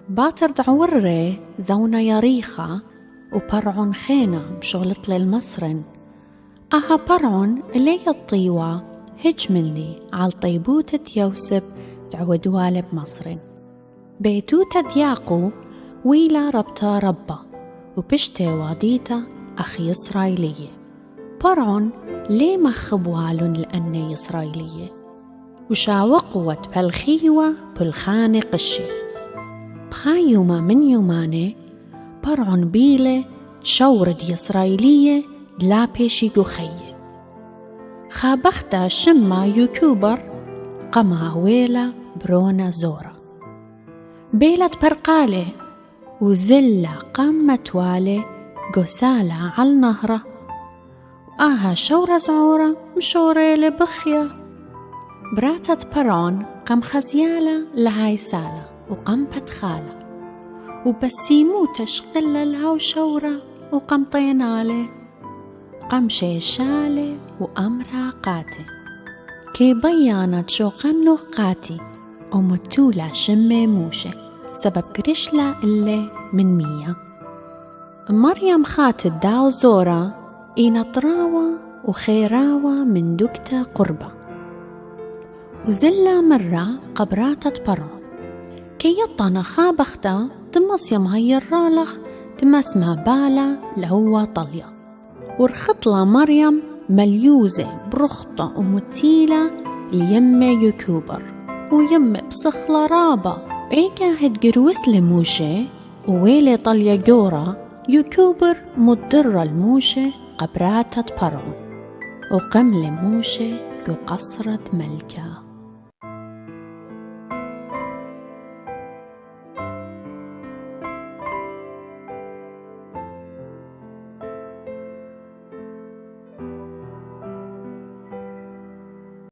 باتر دعوري زونا يريخا وبرعون خينا بشغلت للمصرن أها برعون اللي الطيوة هج مني على طيبوتة يوسف دعودوال بمصرن بيتوتة دياقو ويلا ربطة ربا وبشتي واديتا أخي إسرائيلية برعون ليه مخبوالن لأني إسرائيلية وشاوقوت بالخيوة بالخانة قشي بخان يوما من يوماني برعون بيلة تشورد إسرائيلية دلا بيشي قخية خابختا شما يوكوبر قما ويلا برونا زورا بيلت برقالة وزلة قامة والي قسالة على النهرة وآها شورة زعورة مشورة لبخية براتت برعون قم خزيالة لهاي سالة وقم بتخالة وبسيمو تشقل لها وشورة وقم طينالة قم شيشالة وأمرا قاتي كي بيانت شوقن قاتي ومتولة شمي موشة سبب كرشلة اللي من مية مريم خاتت داو زورة إينا طراوة وخيراوة من دكتة قربة وزلة مرة قبراتت برعون كي يطانا خابختا تمس يمهي الرالخ تمس ما بالا لهو طليا ورخطلا مريم مليوزة برخطة ومتيلة ليمة يوكوبر ويمة بصخلة رابة ايكا هتقروس لموشة وويلي طليا جورا يوكوبر مضرة الموشة قبراتت برعون وقم لموشة قصرت ملكة